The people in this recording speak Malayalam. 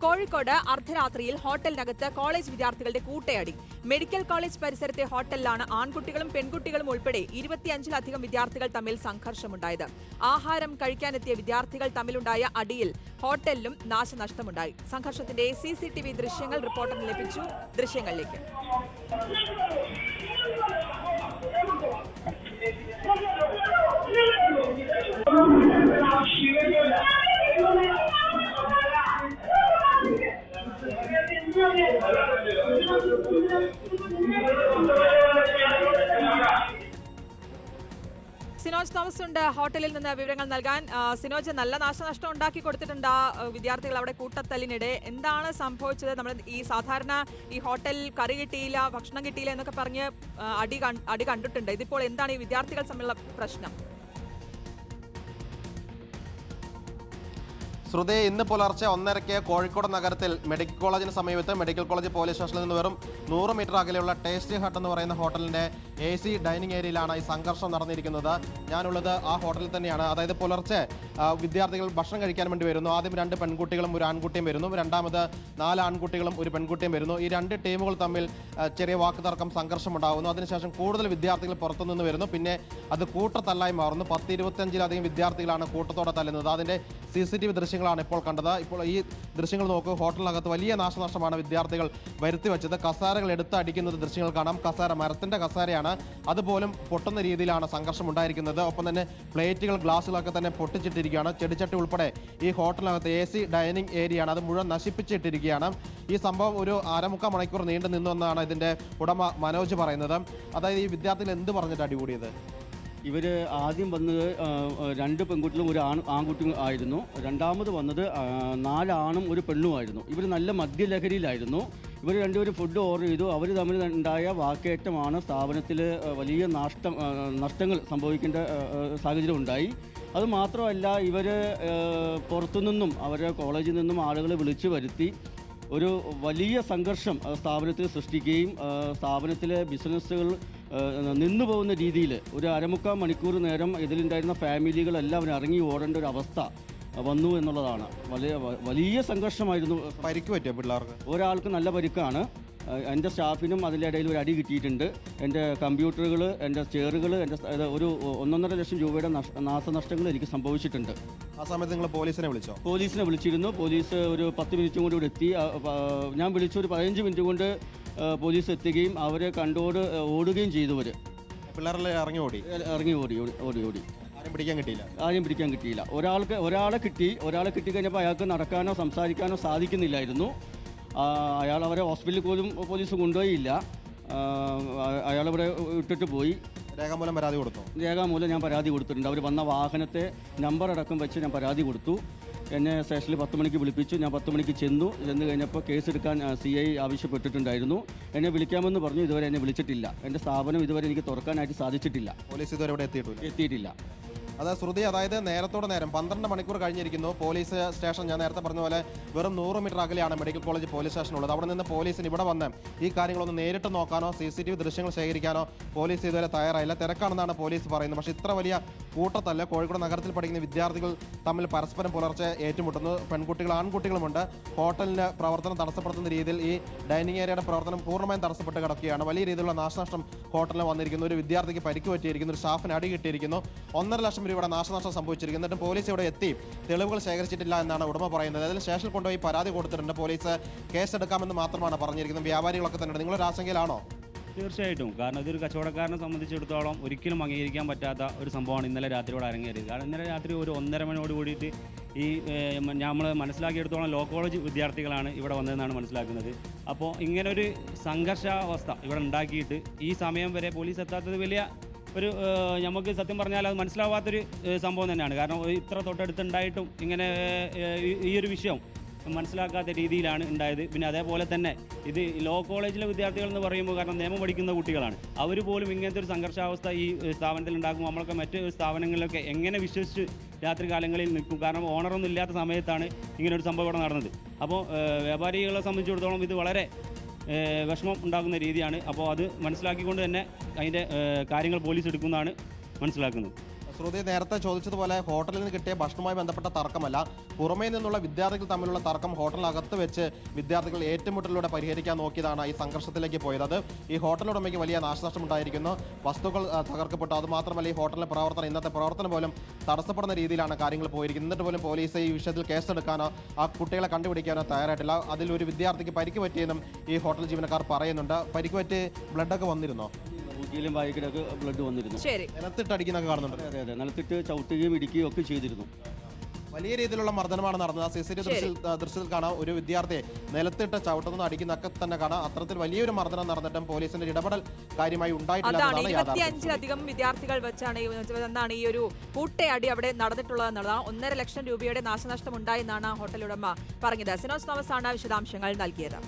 കോഴിക്കോട് അർദ്ധരാത്രിയിൽ ഹോട്ടലിനകത്ത് കോളേജ് വിദ്യാർത്ഥികളുടെ കൂട്ടയടി. മെഡിക്കൽ കോളേജ് പരിസരത്തെ ഹോട്ടലിലാണ് ആൺകുട്ടികളും പെൺകുട്ടികളും ഉൾപ്പെടെ 25-ലധികം വിദ്യാർത്ഥികൾ തമ്മിൽ സംഘർഷമുണ്ടായത്. ആഹാരം കഴിക്കാനെത്തിയ വിദ്യാർത്ഥികൾ തമ്മിലുണ്ടായ അടിയിൽ ഹോട്ടലിലും നാശനഷ്ടമുണ്ടായി. സംഘർഷത്തിന്റെ CCTV ദൃശ്യങ്ങൾ റിപ്പോർട്ടറിന് ലഭിച്ചു. ദൃശ്യങ്ങളിലേക്ക്. സിനോജ് തോമസ് ഉണ്ട് ഹോട്ടലിൽ നിന്ന് വിവരങ്ങൾ നൽകാൻ. സിനോജ്, നല്ല നാശനഷ്ടം ഉണ്ടാക്കി കൊടുത്തിട്ടുണ്ട് വിദ്യാർത്ഥികൾ അവിടെ കൂട്ടത്തല്ലിനിടെ. എന്താണ് സംഭവിച്ചത്? നമ്മൾ ഈ സാധാരണ ഈ ഹോട്ടലിൽ കറി കിട്ടിയില്ല, ഭക്ഷണം കിട്ടിയില്ല എന്നൊക്കെ പറഞ്ഞ് അടി കണ്ടിട്ടുണ്ട്. ഇതിപ്പോൾ എന്താണ് ഈ വിദ്യാർത്ഥികൾ തമ്മിലുള്ള പ്രശ്നം? ശ്രുതി, ഇന്ന് പുലർച്ചെ 1:30 കോഴിക്കോട് നഗരത്തിൽ മെഡിക്കൽ കോളേജിന് സമീപത്ത് മെഡിക്കൽ കോളേജ് പോലീസ് സ്റ്റേഷനിൽ നിന്ന് വെറും 100 മീറ്റർ അകലെയുള്ള ടേസ്റ്റി ഹട്ട് എന്ന് പറയുന്ന ഹോട്ടലിന്റെ AC ഡൈനിങ് ഏരിയയിലാണ് ഈ സംഘർഷം നടന്നിരിക്കുന്നത്. ഞാനുള്ളത് ആ ഹോട്ടലിൽ തന്നെയാണ്. അതായത് പുലർച്ചെ വിദ്യാർത്ഥികൾ ഭക്ഷണം കഴിക്കാൻ വേണ്ടി വരുന്നു. ആദ്യം 2 പെൺകുട്ടികളും ഒരു ആൺകുട്ടിയും വരുന്നു. രണ്ടാമത് 4 ആൺകുട്ടികളും ഒരു പെൺകുട്ടിയും വരുന്നു. ഈ 2 ടീമുകൾ തമ്മിൽ ചെറിയ വാക്കുതർക്കം, സംഘർഷം ഉണ്ടാകുന്നു. അതിനുശേഷം കൂടുതൽ വിദ്യാർത്ഥികൾ പുറത്തുനിന്ന് വരുന്നു. പിന്നെ അത് കൂട്ടത്തല്ലായി മാറുന്നു. 10-25-ലധികം വിദ്യാർത്ഥികളാണ് കൂട്ടത്തോടെ തല്ലുന്നത്. അതിന്റെ CCTV ദൃശ്യങ്ങളാണ് ഇപ്പോൾ കണ്ടത്. ഇപ്പോൾ ഈ ദൃശ്യങ്ങൾ നോക്കൂ. ഹോട്ടലിനകത്ത് വലിയ നാശനഷ്ടമാണ് വിദ്യാർത്ഥികൾ വരുത്തി വെച്ചത്. കസാരകൾ എടുത്തടിക്കുന്നത് ദൃശ്യങ്ങൾ കാണാം. കസാര മരത്തിന്റെ കസാരയാണ്, അതുപോലും പൊട്ടുന്ന രീതിയിലാണ് സംഘർഷം ഉണ്ടായിരിക്കുന്നത്. ഒപ്പം തന്നെ പ്ലേറ്റുകൾ, ഗ്ലാസുകളൊക്കെ തന്നെ പൊട്ടിച്ചിട്ടിരിക്കുകയാണ്. ചെടിച്ചട്ടി ഉൾപ്പെടെ ഈ ഹോട്ടലിനകത്ത് AC ഡൈനിങ് ഏരിയയാണ്, അത് മുഴുവൻ നശിപ്പിച്ചിട്ടിരിക്കുകയാണ്. ഈ സംഭവം ഒരു 1/4 മണിക്കൂർ നീണ്ടു നിന്നു എന്നാണ് ഇതിന്റെ ഉടമ മനോജ് പറയുന്നത്. അതായത് ഈ വിദ്യാർത്ഥികൾ എന്ത് പറഞ്ഞിട്ട് അടികൂടിയത്? ഇവർ ആദ്യം വന്നത് 2 പെൺകുട്ടികളും ഒരു ആൺകുട്ടിയും ആയിരുന്നു. രണ്ടാമത് വന്നത് 4 ആണും ഒരു പെണ്ണുമായിരുന്നു. ഇവർ നല്ല മദ്യലഹരിയിലായിരുന്നു. ഇവർ രണ്ടുപേരും ഫുഡ് ഓർഡർ ചെയ്തു. അവർ തമ്മിൽ ഉണ്ടായ വാക്കേറ്റമാണ് സ്ഥാപനത്തിൽ വലിയ നഷ്ടങ്ങൾ സംഭവിക്കേണ്ട സാഹചര്യം ഉണ്ടായി. അതുമാത്രമല്ല, ഇവർ പുറത്തുനിന്നും അവരുടെ കോളേജിൽ നിന്നും ആളുകളെ വിളിച്ചു വരുത്തി ഒരു വലിയ സംഘർഷം സ്ഥാപനത്തിൽ സൃഷ്ടിക്കുകയും സ്ഥാപനത്തിലെ ബിസിനസ്സുകൾ നിന്നു പോകുന്ന രീതിയിൽ ഒരു 1/4 മണിക്കൂർ നേരം ഇതിലുണ്ടായിരുന്ന ഫാമിലികളെല്ലാം ഇറങ്ങി ഓടേണ്ട ഒരു അവസ്ഥ വന്നു എന്നുള്ളതാണ്. വലിയ സംഘർഷമായിരുന്നു. പരിക്ക് പറ്റിയ പിള്ളേർക്ക് ഒരാൾക്ക് നല്ല പരിക്കാണ്. എൻ്റെ സ്റ്റാഫിനും അതിൻ്റെ ഇടയിൽ ഒരു അടി കിട്ടിയിട്ടുണ്ട്. എൻ്റെ കമ്പ്യൂട്ടറുകൾ, എൻ്റെ ചെയറുകൾ, എൻ്റെ ഒരു 1.5 ലക്ഷം രൂപയുടെ നാശനഷ്ടങ്ങൾ എനിക്ക് സംഭവിച്ചിട്ടുണ്ട്. ആ സമയത്ത് നിങ്ങൾ പോലീസിനെ വിളിച്ചോ? പോലീസിനെ വിളിച്ചിരുന്നു. പോലീസ് ഒരു 10 മിനിറ്റും കൊണ്ട് ഇവിടെ എത്തി. ഞാൻ വിളിച്ച ഒരു 15 മിനിറ്റ് കൊണ്ട് പോലീസ് എത്തുകയും അവരെ കണ്ടോട് ഓടുകയും ചെയ്തവർ. പിള്ളേരെല്ലാം ഇറങ്ങി ഓടി. ആരും പിടിക്കാൻ കിട്ടിയില്ല. ഒരാളെ കിട്ടിക്കഴിഞ്ഞപ്പോൾ അയാൾക്ക് നടക്കാനോ സംസാരിക്കാനോ സാധിക്കുന്നില്ലായിരുന്നു. അവരെ ഹോസ്പിറ്റലിൽ പോലും പോലീസ് കൊണ്ടുപോയില്ല. അയാളവിടെ ഇട്ടിട്ട് പോയി. രേഖാമൂലം ഞാൻ പരാതി കൊടുത്തിട്ടുണ്ട്. അവർ വന്ന വാഹനത്തെ നമ്പർ അടക്കം വെച്ച് ഞാൻ പരാതി കൊടുത്തു. എന്നെ സ്റ്റേഷനിൽ 10 മണിക്ക് വിളിപ്പിച്ചു. ഞാൻ 10 മണിക്ക് ചെന്നു കഴിഞ്ഞപ്പോൾ കേസെടുക്കാൻ CI ആവശ്യപ്പെട്ടിട്ടുണ്ടായിരുന്നു. എന്നെ വിളിക്കാമെന്ന് പറഞ്ഞു. ഇതുവരെ എന്നെ വിളിച്ചിട്ടില്ല. എൻ്റെ സ്ഥാപനം ഇതുവരെ എനിക്ക് തുറക്കാനായിട്ട് സാധിച്ചിട്ടില്ല. പോലീസ് ഇതുവരെ എത്തിയിട്ടില്ല. ശ്രുതി, അതായത് നേരത്തോടെ നേരം 12 മണിക്കൂർ കഴിഞ്ഞിരിക്കുന്നു. പോലീസ് സ്റ്റേഷൻ ഞാൻ നേരത്തെ പറഞ്ഞ പോലെ വെറും 100 മീറ്റർ അകലെയാണ് മെഡിക്കൽ കോളേജ് പോലീസ് സ്റ്റേഷനുള്ളത്. അവിടെ നിന്ന് പോലീസിന് ഇവിടെ വന്ന് ഈ കാര്യങ്ങളൊന്ന് നേരിട്ട് നോക്കാനോ CCTV ദൃശ്യങ്ങൾ ശേഖരിക്കാനോ പോലീസ് ഇതുവരെ തയ്യാറായില്ല. തിരക്കാണെന്നാണ് പോലീസ് പറയുന്നത്. പക്ഷേ ഇത്ര വലിയ കൂട്ടത്തല്ല. കോഴിക്കോട് നഗരത്തിൽ പഠിക്കുന്ന വിദ്യാർത്ഥികൾ തമ്മിൽ പരസ്പരം പുലർച്ചെ ഏറ്റുമുട്ടുന്നു. പെൺകുട്ടികൾ, ആൺകുട്ടികളുമുണ്ട്. ഹോട്ടലിൻ്റെ പ്രവർത്തനം തടസ്സപ്പെടുത്തുന്ന രീതിയിൽ ഈ ഡൈനിങ് ഏരിയയുടെ പ്രവർത്തനം പൂർണ്ണമായും തടസ്സപ്പെട്ട് കിടക്കുകയാണ്. വലിയ രീതിയിലുള്ള നാശനഷ്ടം ഹോട്ടലിൽ വന്നിരിക്കുന്നു. ഒരു വിദ്യാർത്ഥിക്ക് പരിക്ക് പറ്റിയിരിക്കുന്നു. ഒരു സ്റ്റാഫിന് അടി കിട്ടിയിരിക്കുന്നു. 1.5 ലക്ഷം രൂപയുടെ നാശനഷ്ടം സംഭവിച്ചിരിക്കുന്നു. എന്നിട്ടും പോലീസ് ഇവിടെ എത്തി തെളിവുകൾ ശേഖരിച്ചിട്ടില്ല എന്നാണ് ഉടമ പറയുന്നത്. അതിൽ സ്റ്റേഷനിൽ കൊണ്ടുപോയി പരാതി കൊടുത്തിട്ടുണ്ട്. പോലീസ് കേസെടുക്കാമെന്ന് മാത്രമാണ് പറഞ്ഞിരിക്കുന്നത്. വ്യാപാരികളൊക്കെ തന്നെ. നിങ്ങളൊരു ആശങ്കയിലാണോ? തീർച്ചയായിട്ടും. കാരണം ഇതൊരു കച്ചവടക്കാരനെ സംബന്ധിച്ചിടത്തോളം ഒരിക്കലും അംഗീകരിക്കാൻ പറ്റാത്ത ഒരു സംഭവമാണ് ഇന്നലെ രാത്രിയോടെ അരങ്ങേറിയത്. കാരണം ഇന്നലെ രാത്രി ഒരു 1:30 മണിയോട് കൂടിയിട്ട് ഈ നമ്മൾ മനസ്സിലാക്കിയെടുത്തോളം ലോ കോളേജ് വിദ്യാർത്ഥികളാണ് ഇവിടെ വന്നതെന്നാണ് മനസ്സിലാക്കുന്നത്. അപ്പോൾ ഇങ്ങനൊരു സംഘർഷാവസ്ഥ ഇവിടെ ഉണ്ടാക്കിയിട്ട് ഈ സമയം വരെ പോലീസ് എത്താത്തത് വലിയ ഒരു നമുക്ക് സത്യം പറഞ്ഞാൽ അത് മനസ്സിലാവാത്തൊരു സംഭവം തന്നെയാണ്. കാരണം ഇത്ര തൊട്ടടുത്തുണ്ടായിട്ടും ഇങ്ങനെ ഈ ഒരു വിഷയം മനസ്സിലാക്കാത്ത രീതിയിലാണ് ഉണ്ടായത്. പിന്നെ അതേപോലെ തന്നെ ഇത് ലോ കോളേജിലെ വിദ്യാർത്ഥികൾ എന്ന് പറയുമ്പോൾ കാരണം നിയമം പഠിക്കുന്ന കുട്ടികളാണ്. അവർ പോലും ഇങ്ങനത്തെ ഒരു സംഘർഷാവസ്ഥ ഈ സ്ഥാപനത്തിൽ ഉണ്ടാക്കുമ്പോൾ നമ്മളൊക്കെ മറ്റ് സ്ഥാപനങ്ങളിലൊക്കെ എങ്ങനെ വിശ്വസിച്ച് രാത്രി കാലങ്ങളിൽ നിൽക്കും? കാരണം ഓണറൊന്നും ഇല്ലാത്ത സമയത്താണ് ഇങ്ങനൊരു സംഭവം ഇവിടെ നടന്നത്. അപ്പോൾ വ്യാപാരികളെ സംബന്ധിച്ചിടത്തോളം ഇത് വളരെ വിഷമം ഉണ്ടാക്കുന്ന രീതിയാണ്. അപ്പോൾ അത് മനസ്സിലാക്കിക്കൊണ്ട് തന്നെ അതിൻ്റെ കാര്യങ്ങൾ പോലീസ് എടുക്കുന്നതാണ് മനസ്സിലാക്കുന്നത്. ശ്രുതി നേരത്തെ ചോദിച്ചതുപോലെ ഹോട്ടലിൽ നിന്ന് കിട്ടിയ ഭക്ഷണവുമായി ബന്ധപ്പെട്ട തർക്കമല്ല, പുറമേ നിന്നുള്ള വിദ്യാർത്ഥികൾ തമ്മിലുള്ള തർക്കം ഹോട്ടലിനകത്ത് വെച്ച് വിദ്യാർത്ഥികൾ ഏറ്റുമുട്ടലിലൂടെ പരിഹരിക്കാൻ നോക്കിയതാണ് ഈ സംഘർഷത്തിലേക്ക് പോയത്. അത് ഈ ഹോട്ടൽ ഉടമയ്ക്ക് വലിയ നാശനഷ്ടം ഉണ്ടായിരിക്കുന്നു, വസ്തുക്കൾ തകർക്കപ്പെട്ടു. അതുമാത്രമല്ല ഈ ഹോട്ടലിലെ പ്രവർത്തനം, ഇന്നത്തെ പ്രവർത്തനം പോലും തടസ്സപ്പെടുന്ന രീതിയിലാണ് കാര്യങ്ങൾ പോയിരിക്കുന്നത്. എന്നിട്ട് പോലും പോലീസ് ഈ വിഷയത്തിൽ കേസെടുക്കാനോ ആ കുട്ടികളെ കണ്ടുപിടിക്കാനോ തയ്യാറായിട്ടില്ല. അതിലൊരു വിദ്യാർത്ഥിക്ക് പരിക്ക് പറ്റിയെന്നും ഈ ഹോട്ടൽ ജീവനക്കാർ പറയുന്നുണ്ട്. പരിക്ക് പറ്റി ബ്ലഡൊക്കെ വന്നിരുന്നോ? ഊട്ടിയിലും വായിക്കലൊക്കെ ബ്ലഡ് വന്നിരുന്നു. ശരി, നിലത്തിട്ട് അടിക്കുന്നൊക്കെ കാണുന്നുണ്ട്. അതെ അതെ, നിലത്തിട്ട് ചവിട്ടുകയും ഇടിക്കുകയും ഒക്കെ ചെയ്തിരുന്നു. വലിയ രീതിയിലുള്ള മർദ്ദനമാണ് നടന്നത്. ആ CCTV ദൃശ്യത്തിൽ കാണാം ഒരു വിദ്യാർത്ഥിയെ നിലത്തിട്ട് ചവിട്ടുന്ന അടിക്കുന്നൊക്കെ തന്നെ കാണാം. അത്തരത്തിൽ വലിയൊരു മർദ്ദനം നടന്നിട്ടും പോലീസിന്റെ ഇടപെടൽ കാര്യമായി ഉണ്ടായിട്ടില്ല അതാണ് എന്നതാണ് 25-ലധികം വിദ്യാർത്ഥികൾ വെച്ചാണ് ഈ ഒരു കൂട്ടയടി അവിടെ നടന്നിട്ടുള്ളത് എന്നുള്ളതാണ്. 1.5 ലക്ഷം രൂപയുടെ നാശനഷ്ടം ഉണ്ടായെന്നാണ് ഹോട്ടൽ ഉടമ പറഞ്ഞത്. സിനോസ് തോമസ് ആണ് വിശദാംശങ്ങൾ നൽകിയത്.